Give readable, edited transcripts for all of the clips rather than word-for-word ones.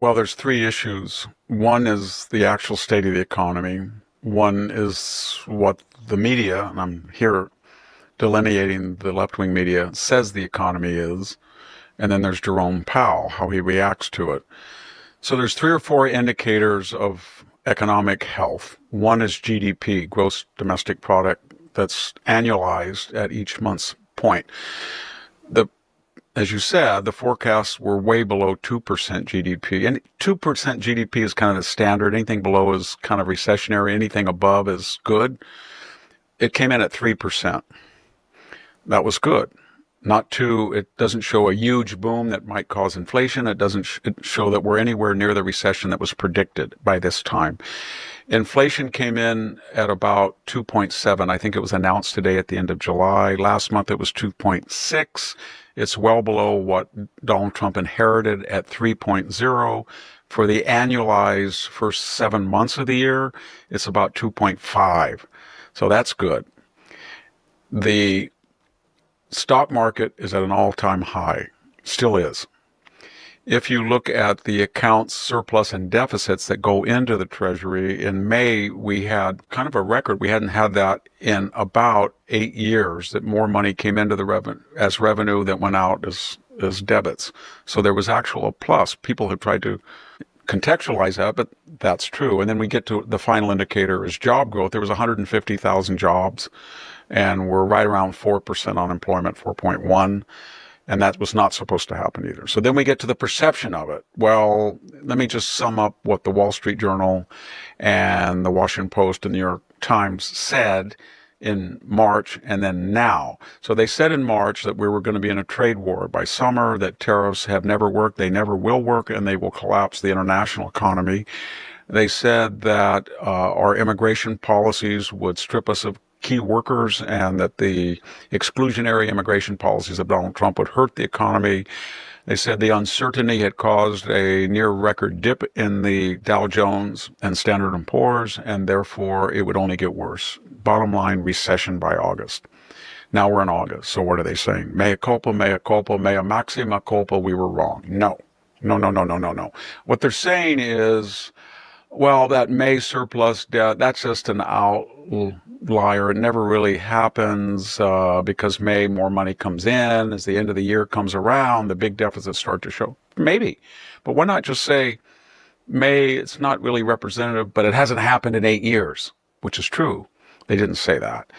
Well, there's three issues. One is the actual state of the economy. One is what the media, and I'm here delineating the left-wing media, says the economy is. And then there's Jerome Powell, how he reacts to it. So there's three or four indicators of economic health. One is GDP, gross domestic product, that's annualized at each month's point. The As you said, the forecasts were way below 2% GDP. And 2% GDP is kind of the standard. Anything below is kind of recessionary. Anything above is good. It came in at 3%. That was good. Not too, it doesn't show a huge boom that might cause inflation. It doesn't show that we're anywhere near the recession that was predicted by this time. Inflation came in at about 2.7. I think it was announced today at the end of July. Last month it was 2.6. It's well below what Donald Trump inherited at 3.0. For the annualized first 7 months of the year, it's about 2.5. So that's good. The stock market is at an all-time high. Still is. If you look at the accounts surplus and deficits that go into the Treasury, in May we had kind of a record. We hadn't had that in about 8 years, that more money came into the revenue that went out as debits. So there was actual a plus. People have tried to contextualize that, but that's true. And then we get to the final indicator is job growth. There was 150,000 jobs, and we're right around 4% unemployment, 4.1. And that was not supposed to happen either. So then we get to the perception of it. Well, let me just sum up what the Wall Street Journal and the Washington Post and the New York Times said in March and then now. So they said in March that we were going to be in a trade war by summer, that tariffs have never worked, they never will work, and they will collapse the international economy. They said that our immigration policies would strip us of key workers, and that the exclusionary immigration policies of Donald Trump would hurt the economy. They said the uncertainty had caused a near record dip in the Dow Jones and Standard & Poor's, and therefore it would only get worse. Bottom line, recession by August. Now we're in August, so what are they saying? Mea culpa, mea maxima culpa, we were wrong. No. No. What they're saying is, well, that May surplus debt, that's just an outlier. It never really happens because May, more money comes in. As the end of the year comes around, the big deficits start to show. Maybe. But why not just say, May, it's not really representative, but it hasn't happened in 8 years, which is true. They didn't say that.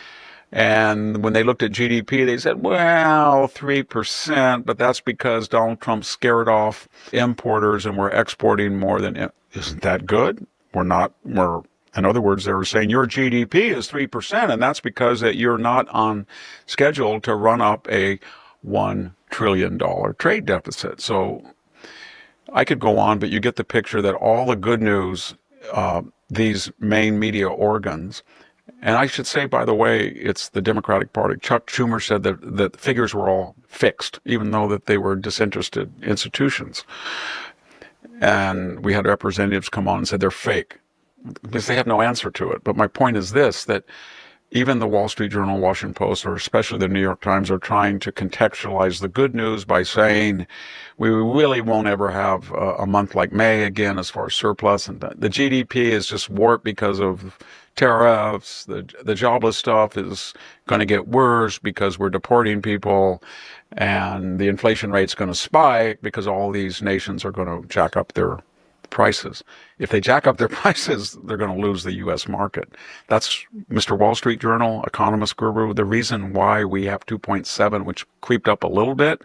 And when they looked at GDP, they said, well, 3%, but that's because Donald Trump scared off importers and we're exporting more than. Isn't that good? In other words, they were saying your GDP is 3%, and that's because that you're not on schedule to run up a $1 trillion trade deficit. So I could go on, but you get the picture that all the good news, these main media organs, and I should say, by the way, it's the Democratic Party. Chuck Schumer said that the figures were all fixed, even though that they were disinterested institutions. And we had representatives come on and said they're fake because they have no answer to it. But my point is this, that even the Wall Street Journal, Washington Post, or especially the New York Times are trying to contextualize the good news by saying we really won't ever have a month like May again as far as surplus. And the GDP is just warped because of tariffs. The jobless stuff is going to get worse because we're deporting people. And the inflation rate's going to spike because all these nations are going to jack up their prices. If they jack up their prices, they're going to lose the U.S. market. That's Mr. Wall Street Journal, economist guru. The reason why we have 2.7, which creeped up a little bit,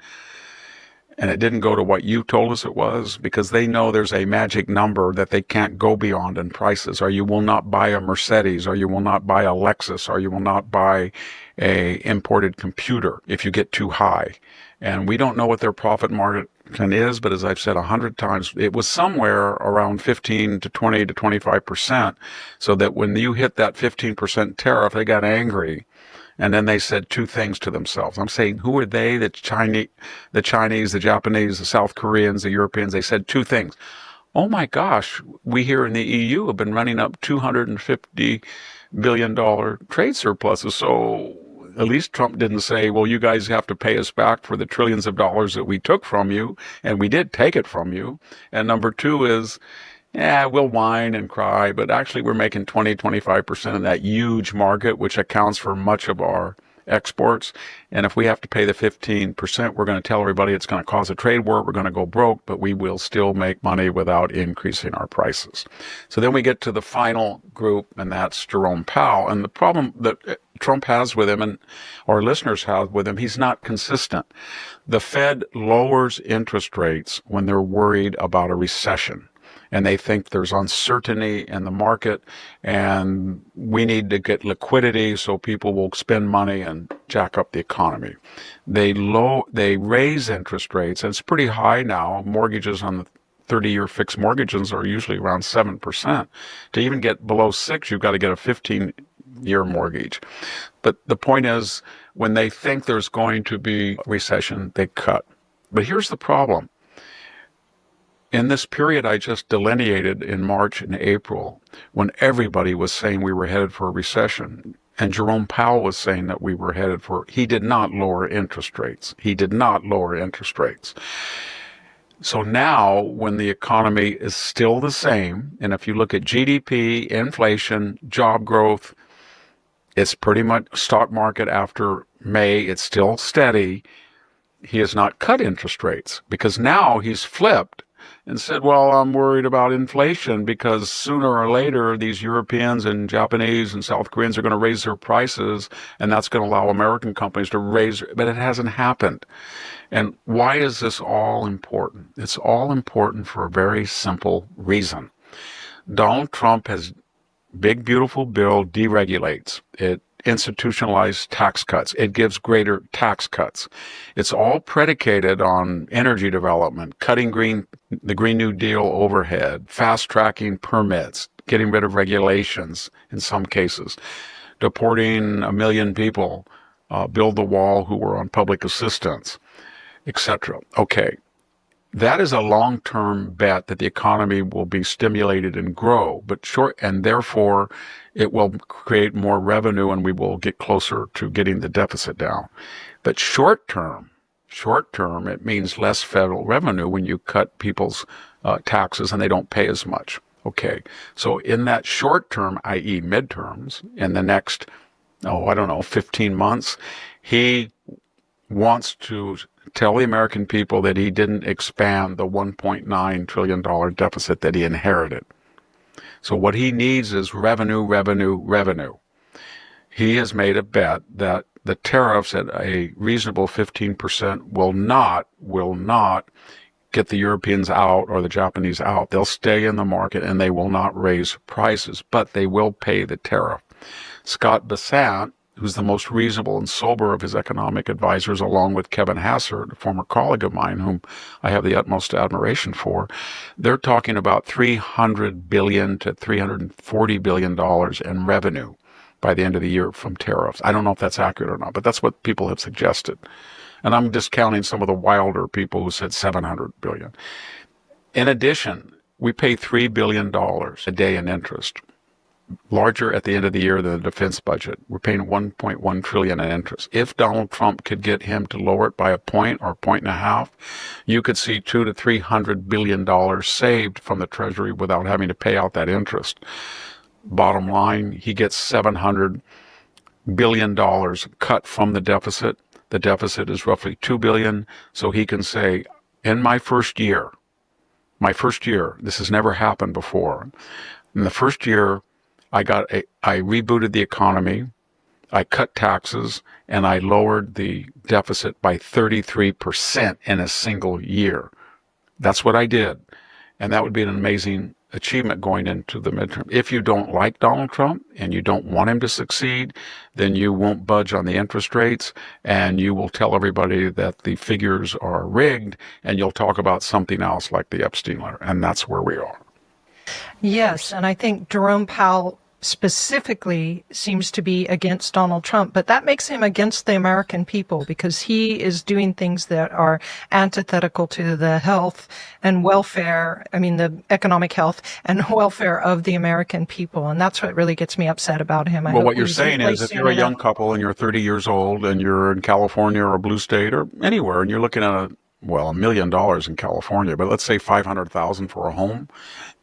and it didn't go to what you told us it was, because they know there's a magic number that they can't go beyond in prices, or you will not buy a Mercedes, or you will not buy a Lexus, or you will not buy a imported computer if you get too high. And we don't know what their profit margin is, but as I've said 100 times, it was somewhere around 15 to 20 to 25%, so that when you hit that 15% tariff, they got angry. And then they said two things to themselves. I'm saying, who are they? The Chinese, the Japanese, the South Koreans, the Europeans. They said two things. Oh my gosh, we here in the EU have been running up $250 billion trade surpluses. So at least Trump didn't say, well, you guys have to pay us back for the trillions of dollars that we took from you, and we did take it from you. And number two is, yeah, we'll whine and cry, but actually we're making 20-25% of that huge market, which accounts for much of our exports. And if we have to pay the 15%, we're going to tell everybody it's going to cause a trade war. We're going to go broke, but we will still make money without increasing our prices. So then we get to the final group, and that's Jerome Powell. And the problem that Trump has with him, and our listeners have with him, he's not consistent. The Fed lowers interest rates when they're worried about a recession, and they think there's uncertainty in the market, and we need to get liquidity so people will spend money and jack up the economy. They raise interest rates, and it's pretty high now. Mortgages on the 30-year fixed mortgages are usually around 7%. To even get below 6, you've got to get a 15-year mortgage. But the point is, when they think there's going to be a recession, they cut. But here's the problem. In this period I just delineated in March and April, when everybody was saying we were headed for a recession, and Jerome Powell was saying that we were headed for, he did not lower interest rates. He did not lower interest rates. So now, when the economy is still the same, and if you look at GDP, inflation, job growth, it's pretty much stock market after May, it's still steady. He has not cut interest rates because now he's flipped and said, well, I'm worried about inflation because sooner or later these Europeans and Japanese and South Koreans are going to raise their prices, and that's going to allow American companies to raise, but it hasn't happened. And why is this all important? It's all important for a very simple reason. Donald Trump has big, beautiful bill deregulates. It institutionalized tax cuts. It gives greater tax cuts. It's all predicated on energy development, cutting the Green New Deal overhead, fast-tracking permits, getting rid of regulations in some cases, deporting 1 million people, build the wall who were on public assistance, etc. Okay. That is a long-term bet that the economy will be stimulated and grow, and therefore it will create more revenue and we will get closer to getting the deficit down. But short-term, it means less federal revenue when you cut people's taxes and they don't pay as much. Okay, so in that short term, i.e. midterms, in the next, 15 months, he wants to tell the American people that he didn't expand the $1.9 trillion deficit that he inherited. So what he needs is revenue. He has made a bet that the tariffs at a reasonable 15% will not get the Europeans out or the Japanese out. They'll stay in the market and they will not raise prices, but they will pay the tariff. Scott Bessent, who's the most reasonable and sober of his economic advisors, along with Kevin Hassard, a former colleague of mine whom I have the utmost admiration for, they're talking about $300 billion to $340 billion in revenue by the end of the year from tariffs. I don't know if that's accurate or not, but that's what people have suggested. And I'm discounting some of the wilder people who said $700 billion. In addition, we pay $3 billion a day in interest. Larger at the end of the year than the defense budget. We're paying $1.1 trillion in interest. If Donald Trump could get him to lower it by a point or a point and a half, you could see $200 to $300 billion saved from the Treasury without having to pay out that interest. Bottom line, he gets $700 billion cut from the deficit. The deficit is roughly $2 billion, so he can say, in my first year, this has never happened before. In the first year, I rebooted the economy, I cut taxes, and I lowered the deficit by 33% in a single year. That's what I did. And that would be an amazing achievement going into the midterm. If you don't like Donald Trump and you don't want him to succeed, then you won't budge on the interest rates and you will tell everybody that the figures are rigged and you'll talk about something else like the Epstein letter. And that's where we are. Yes, and I think Jerome Powell specifically seems to be against Donald Trump, but that makes him against the American people because he is doing things that are antithetical to the health and welfare, the economic health and welfare of the American people. And that's what really gets me upset about him. Well, what you're saying is if you're a young couple and you're 30 years old and you're in California or a blue state or anywhere and you're looking at $1 million in California, but let's say 500,000 for a home,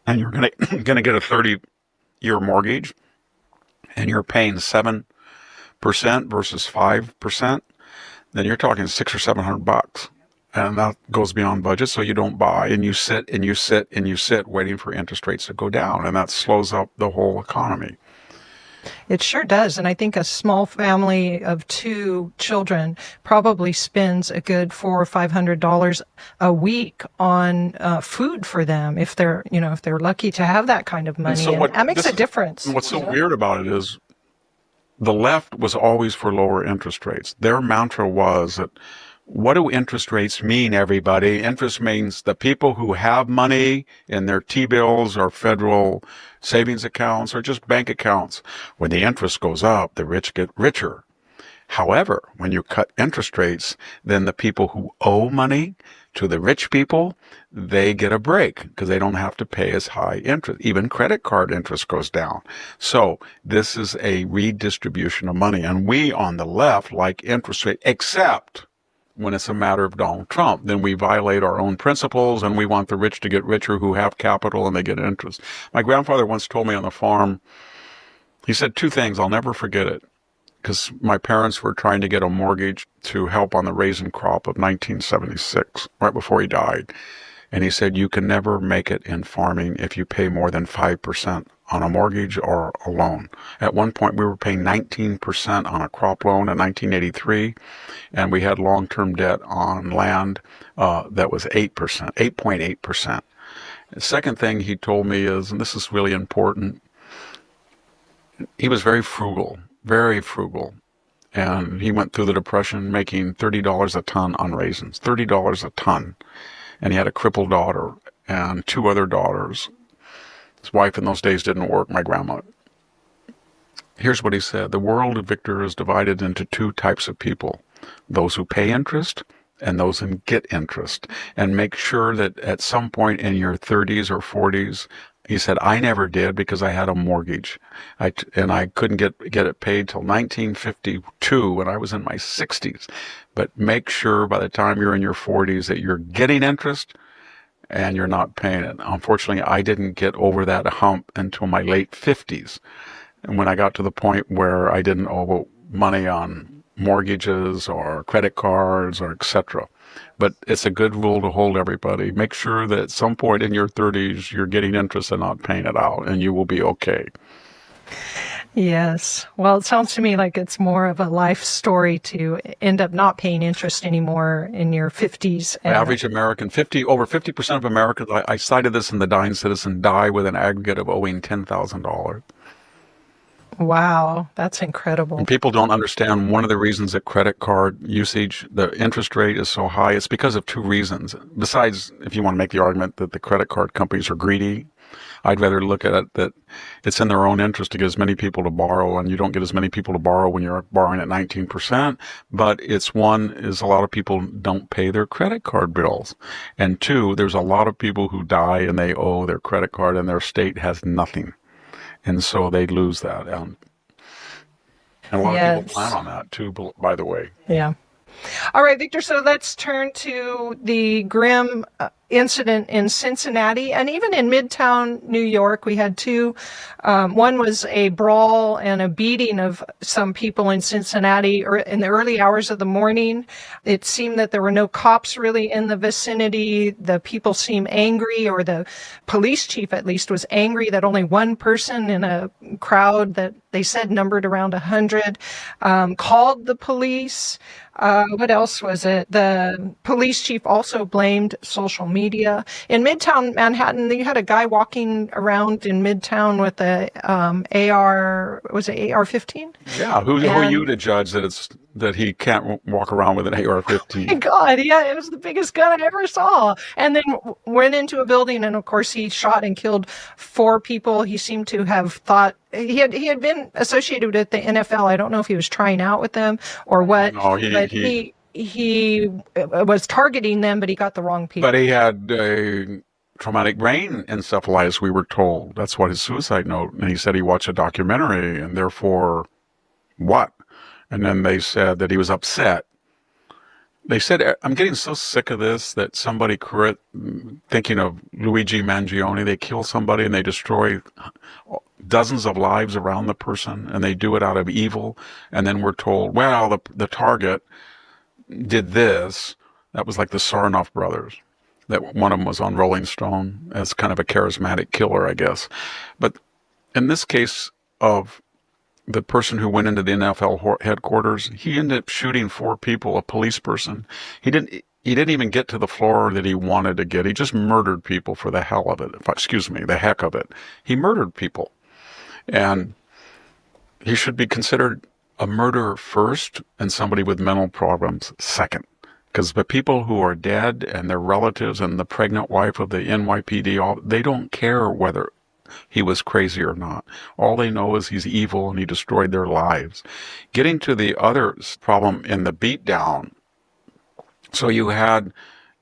and you're going to get a 30-year mortgage, and you're paying 7% versus 5%, then you're talking $600 or $700, and that goes beyond budget. So you don't buy, and you sit and you sit and you sit, waiting for interest rates to go down, and that slows up the whole economy. It sure does. And I think a small family of 2 children probably spends a good $400 or $500 a week on food for them if they're lucky to have that kind of money. And that makes a difference. What's so weird about it is the left was always for lower interest rates. Their mantra was that, what do interest rates mean, everybody? Interest means the people who have money in their T-bills or federal savings accounts or just bank accounts. When the interest goes up, the rich get richer. However, when you cut interest rates, then the people who owe money to the rich people, they get a break because they don't have to pay as high interest. Even credit card interest goes down. So this is a redistribution of money. And we on the left like interest rate, except when it's a matter of Donald Trump. Then we violate our own principles and we want the rich to get richer who have capital and they get interest. My grandfather once told me on the farm, he said 2 things, I'll never forget it, because my parents were trying to get a mortgage to help on the raisin crop of 1976, right before he died. And he said, you can never make it in farming if you pay more than 5% on a mortgage or a loan. At one point, we were paying 19% on a crop loan in 1983, and we had long-term debt on land that was 8.8%. The second thing he told me is, and this is really important, he was very frugal, and he went through the Depression making $30 a ton on raisins, $30 a ton. And he had a crippled daughter and 2 other daughters. His wife in those days didn't work, my grandma. Here's what he said. The world, Victor, is divided into 2 types of people. Those who pay interest and those who get interest. And make sure that at some point in your 30s or 40s, he said, I never did because I had a mortgage. And I couldn't get it paid till 1952 when I was in my 60s. But make sure by the time you're in your 40s that you're getting interest and you're not paying it. Unfortunately, I didn't get over that hump until my late 50s. And when I got to the point where I didn't owe money on mortgages or credit cards or etc. But it's a good rule to hold everybody. Make sure that at some point in your 30s, you're getting interest and not paying it out, and you will be okay. Yes. Well, it sounds to me like it's more of a life story to end up not paying interest anymore in your 50s. Average American, over 50% of Americans, I cited this in The Dying Citizen, die with an aggregate of owing $10,000. Wow, that's incredible. And people don't understand one of the reasons that credit card usage, the interest rate is so high. It's because of 2 reasons. Besides, if you want to make the argument that the credit card companies are greedy, I'd rather look at it that it's in their own interest to get as many people to borrow, and you don't get as many people to borrow when you're borrowing at 19%. But it's one is a lot of people don't pay their credit card bills. And 2, there's a lot of people who die and they owe their credit card and their state has nothing. And so they lose that. And a lot of people plan on that too, by the way. Yeah. All right, Victor, so let's turn to the grim incident in Cincinnati, and even in Midtown New York, we had 2. One was a brawl and a beating of some people in Cincinnati in the early hours of the morning. It seemed that there were no cops really in the vicinity. The people seemed angry, or the police chief at least was angry that only one person in a crowd that they said numbered around 100 called the police. What else was it? The police chief also blamed social media media. In Midtown Manhattan, you had a guy walking around in Midtown with a was it AR-15? Yeah, who are you And to judge that he can't walk around with an my AR-15? God, yeah, it was the biggest gun I ever saw. And then went into a building, and of course, he shot and killed 4 people. He seemed to have thought he had been associated with the NFL. I don't know if he was trying out with them or what, No, but he was targeting them, but he got the wrong but people. he had a traumatic brain encephalitis, we were told. That's what his suicide note. And he said he watched a documentary, and therefore, what? And then they said that he was upset. They said, I'm getting so sick of this that somebody thinking of Luigi Mangione, they kill somebody and they destroy dozens of lives around the person, and they do it out of evil. And then we're told, well, the target did this. That was like the Sarnoff brothers. That one of them was on Rolling Stone as kind of a charismatic killer, I guess. But in this case of the person who went into the NFL headquarters, he ended up shooting 4 people, a police person. He didn't even get to the floor that he wanted to get. He just murdered people for the hell of it. Excuse me, the heck of it. He murdered people. And he should be considered a murderer first and somebody with mental problems second. Because the people who are dead and their relatives and the pregnant wife of the NYPD, they don't care whether he was crazy or not. All they know is he's evil and he destroyed their lives. Getting to the other problem in the beatdown. So you had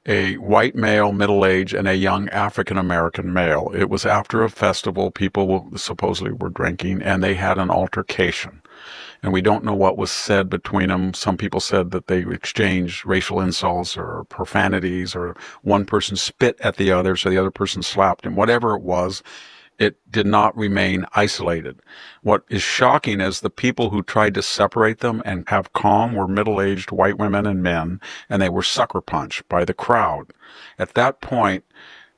a white male, middle-aged, and a young African-American male. It was after a festival. People supposedly were drinking, and they had an altercation. And we don't know what was said between them. Some people said that they exchanged racial insults or profanities, or one person spit at the other, so the other person slapped him. Whatever it was, it did not remain isolated. What is shocking is the people who tried to separate them and have calm were middle-aged white women and men, and they were sucker punched by the crowd. At that point,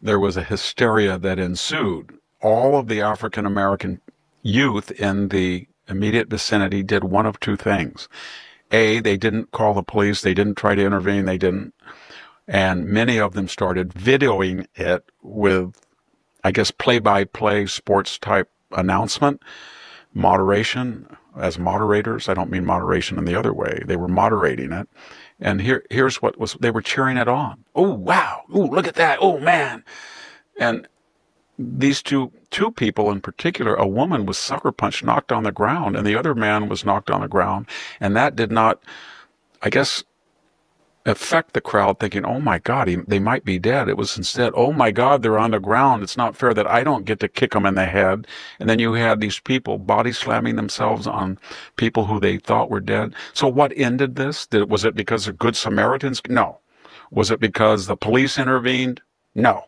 there was a hysteria that ensued. All of the African-American youth in the immediate vicinity did one of 2 things. A, they didn't call the police. They didn't try to intervene. They didn't. And many of them started videoing it with, I guess, play-by-play sports type announcement, moderation as moderators. I don't mean moderation in the other way. They were moderating it. And here's what they were cheering it on. Oh, wow. Oh, look at that. Oh, man. And these two people in particular, a woman was sucker punched, knocked on the ground, and the other man was knocked on the ground. And that did not, I guess, affect the crowd thinking, oh my God, they might be dead. It was instead, oh my God, they're on the ground. It's not fair that I don't get to kick them in the head. And then you had these people body slamming themselves on people who they thought were dead. So what ended this? Was it because of Good Samaritans? No. Was it because the police intervened? No.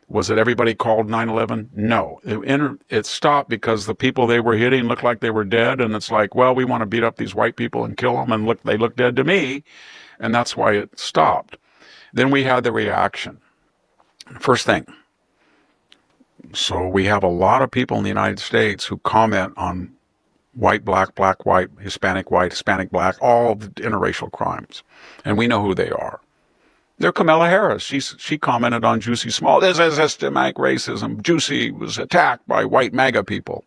Was it everybody called 9/11? No. It stopped because the people they were hitting looked like they were dead. And it's like, well, we want to beat up these white people and kill them. And they look dead to me. And that's why it stopped. Then we had the reaction. First thing. So we have a lot of people in the United States who comment on white, black, black, white, Hispanic, black, all of the interracial crimes. And we know who they are. They're Kamala Harris. She commented on Juicy Small. This is systematic racism. Juicy was attacked by white MAGA people.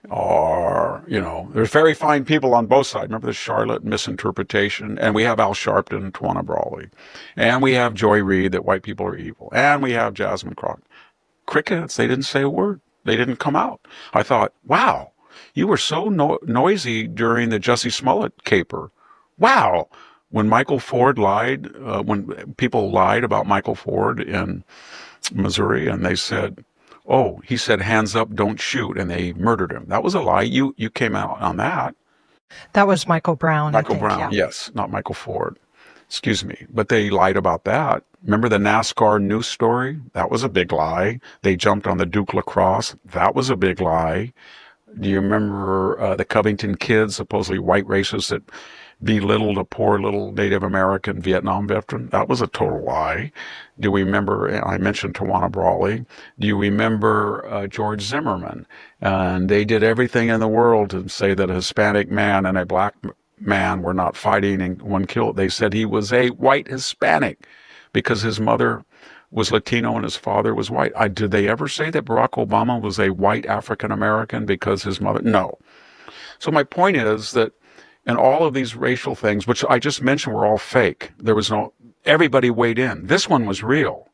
Or, there's very fine people on both sides. Remember the Charlotte misinterpretation? And we have Al Sharpton and Tawana Brawley. And we have Joy Reid, that white people are evil. And we have Jasmine Crockett. Crickets, they didn't say a word. They didn't come out. I thought, wow, you were so noisy during the Jussie Smollett caper. Wow. When Michael Ford lied, when people lied about Michael Ford in Missouri, and they said, oh, he said, hands up, don't shoot, and they murdered him. That was a lie. You came out on that. That was Michael Brown. Michael I think, Brown, yeah. yes, not Michael Ford. Excuse me. But they lied about that. Remember the NASCAR news story? That was a big lie. They jumped on the Duke lacrosse. That was a big lie. Do you remember the Covington kids, supposedly white racists that belittled a poor little Native American Vietnam veteran? That was a total lie. Do we remember, I mentioned Tawana Brawley. Do you remember George Zimmerman? And they did everything in the world to say that a Hispanic man and a black man were not fighting and one killed. They said he was a white Hispanic because his mother was Latino and his father was white. Did they ever say that Barack Obama was a white African American because his mother? No. So my point is that in all of these racial things, which I just mentioned were all fake, there was no, everybody weighed in. This one was real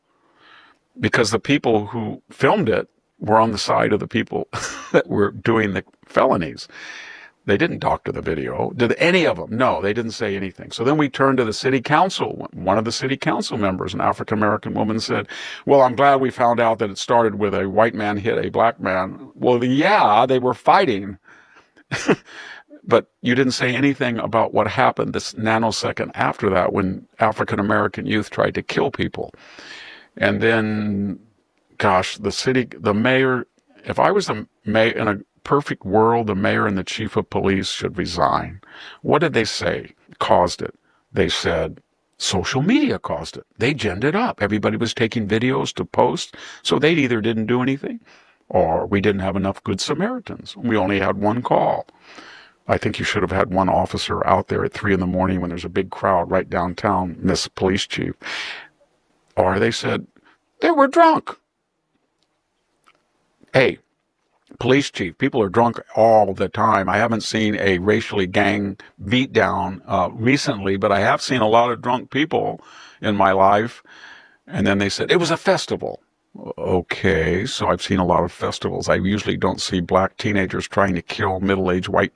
because the people who filmed it were on the side of the people that were doing the felonies. They didn't doctor the video. Did any of them? No, they didn't say anything. So then we turned to the city council. One of the city council members, an African-American woman, said, well, I'm glad we found out that it started with a white man hit a black man. Well, yeah, they were fighting. But you didn't say anything about what happened this nanosecond after that when African-American youth tried to kill people. And then, gosh, the mayor, if I was the mayor in a perfect world, the mayor and the chief of police should resign. What did they say caused it? They said social media caused it. They ginned it up. Everybody was taking videos to post, so they either didn't do anything or we didn't have enough good Samaritans. We only had one call. I think you should have had one officer out there at 3 a.m. when there's a big crowd right downtown, Miss Police Chief. Or they said, they were drunk. Hey, police chief, people are drunk all the time. I haven't seen a racially gang beatdown recently, but I have seen a lot of drunk people in my life. And then they said, it was a festival. Okay, so I've seen a lot of festivals. I usually don't see black teenagers trying to kill middle-aged white